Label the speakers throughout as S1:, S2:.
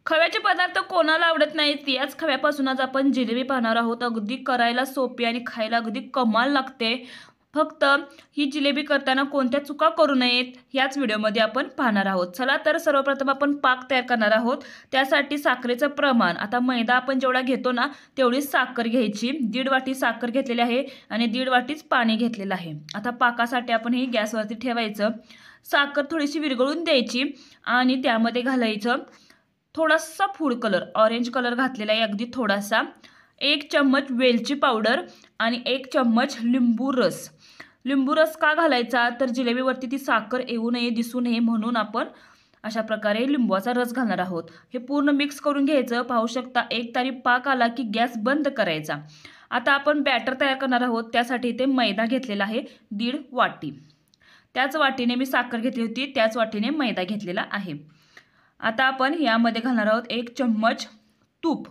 S1: खव्याचे पदार्थ कोणाला आवडत नाहीत। याच खव्यापासून आज आपण जिलेबी पाहणार आहोत। अगदी करायला सोपी आणि खायला अगदी कमाल लागते। फक्त ही जिलेबी करताना कोणत्या चुका करू नयेत याच व्हिडिओमध्ये आपण पाहणार आहोत। चला तर सर्वप्रथम आपण पाक तयार करणार आहोत। त्यासाठी साखरेचं प्रमाण, आता मैदा आपण जेवढा घेतो ना तेवढीच साखर घ्यायची। 1.5 वाटी साखर घेतलेली आहे आणि 1.5 वाटीच पाणी घेतलेलं आहे। आता पाकासाठी आपण हे गॅसवरती ठेवायचं। साखर थोडीशी विरघळून द्यायची आणि त्यामध्ये घालायचं थोडासा फूड कलर, ऑरेंज कलर घातलेला आहे अगदी थोडासा, 1 चम्मच वेलची पावडर आणि 1 चम्मच लिंबू रस। लिंबू रस का घालायचा तर जिलेबीवरती ती साखर येऊ नये, दिसू नये म्हणून आपण अशा प्रकारे लिंबूचा रस घालणार आहोत। हे पूर्ण मिक्स करून घ्यायचं। पाहू शकता एक तारी पाक आला की गॅस बंद करायचा। आता आपण बॅटर तयार करणार आहोत। त्यासाठी इथे मैदा घेतलेला आहे 1.5 वाटी। त्याच वाटीने मी साखर घेतली होती, त्याच वाटीने मैदा घेतलेला आहे। आता आपण यामध्ये घालणार आहोत 1 चम्मच तूप,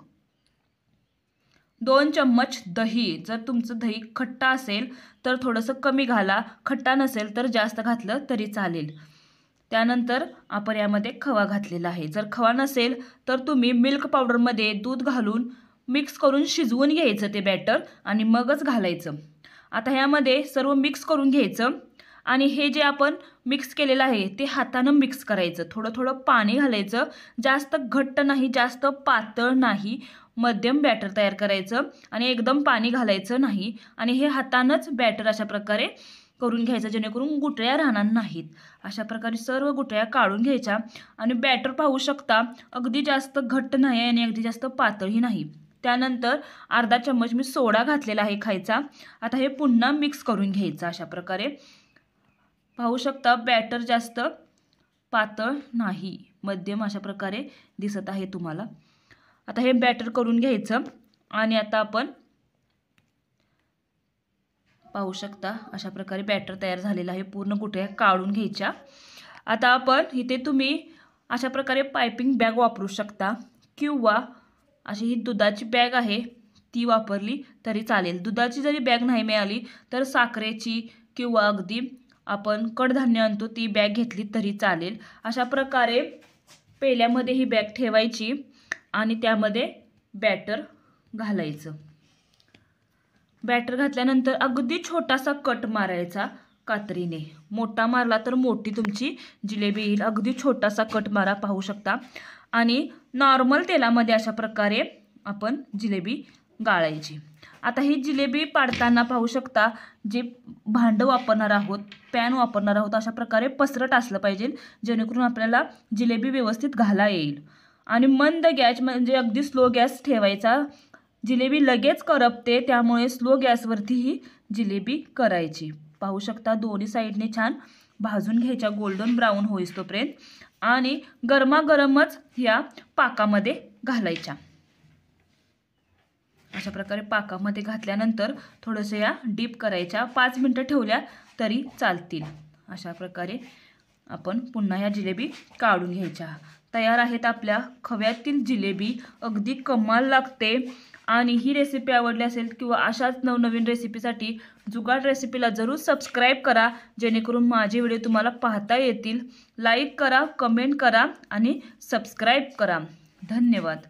S1: 2 चम्मच दही। जर तुमचं दही खट्टा असेल तर थोडंसं कमी घाला, खट्टा नसेल तर जास्त घातलं तरी चालेल। त्यानंतर आपण यामध्ये खवा घातलेला आहे। जर खवा नसेल तर तुम्ही मिल्क पावडरमध्ये दूध घालून मिक्स करून शिजवून घ्यायचं ते बॅटर आणि मगच घालायचं। आता यामध्ये सर्व मिक्स करून घ्यायचं आणि हे जे आपण मिक्स केलेलं आहे ते हाताने मिक्स करायचं। थोडं थोडं पाणी घालायचं, जास्त घट्ट नाही जास्त पातळ नाही, मध्यम बॅटर तयार करायचं आणि एकदम पाणी घालायचं नाही। आणि हे हातानेच बॅटर अशा प्रकारे करून घ्यायचं जेणेकरून गुठळ्या राहणार नाहीत। अशा प्रकारे सर्व गुठळ्या काढून घ्यायच्या आणि बॅटर पाहू शकता अगदी जास्त घट्ट नाही आणि अगदी जास्त पातळही नाही। त्यानंतर अर्धा चम्मच मी सोडा घातलेला आहे खायचा। आता हे पुन्हा मिक्स करून घ्यायचं। अशा प्रकारे पाहू शकता बॅटर जास्त पातळ नाही, मध्यम अशा प्रकारे दिसत आहे तुम्हाला। आता हे बॅटर करून घ्यायचं आणि आता आपण पाहू शकता अशा प्रकारे बॅटर तयार झालेलं आहे। पूर्ण गुठळ्या काढून घ्यायच्या। आता आपण इथे तुम्ही अशा प्रकारे पाइपिंग बॅग वापरू शकता किंवा अशी ही दुधाची बॅग आहे ती वापरली तरी चालेल। दुधाची जरी बॅग नाही मिळाली तर साखरेची किंवा अगदी आपण कडधान्य आणतो ती बॅग घेतली तरी चालेल। अशा प्रकारे पेल्यामध्ये ही बॅग ठेवायची आणि त्यामध्ये बॅटर घालायचं। बॅटर घातल्यानंतर अगदी छोटासा कट मारायचा कात्रीने, मोठा मारला तर मोठी तुमची जिलेबी येईल। अगदी छोटासा कट मारा पाहू शकता आणि नॉर्मल तेलामध्ये अशा प्रकारे आपण जिलेबी गाळायची। आता ही जिलेबी पाडताना पाहू शकता जे भांडं वापरणार आहोत, पॅन वापरणार आहोत अशा प्रकारे पसरट असलं पाहिजे जेणेकरून आपल्याला जिलेबी व्यवस्थित घाला येईल। आणि मंद गॅस म्हणजे अगदी स्लो गॅस ठेवायचा। जिलेबी लगेच करपते त्यामुळे स्लो गॅसवरती ही जिलेबी करायची। पाहू शकता दोन्ही साईडने छान भाजून घ्यायच्या गोल्डन ब्राऊन होईस्तोपर्यंत आणि गरमागरमच या पाकामध्ये घालायच्या। अशा प्रकारे पाकामध्ये घातल्यानंतर थोडंसं या डीप करायच्या, 5 मिनिटं ठेवल्या तरी चालतील। अशा प्रकारे आपण पुन्हा या जिलेबी काढून घ्यायच्या। तयार आहेत आपल्या खव्यातील जिलेबी, अगदी कमाल लागते। आणि ही रेसिपी आवडली असेल किंवा अशाच नवनवीन रेसिपीसाठी जुगाड रेसिपीला जरूर सबस्क्राईब करा जेणेकरून माझे व्हिडिओ तुम्हाला पाहता येतील। लाईक करा, कमेंट करा आणि सबस्क्राईब करा। धन्यवाद।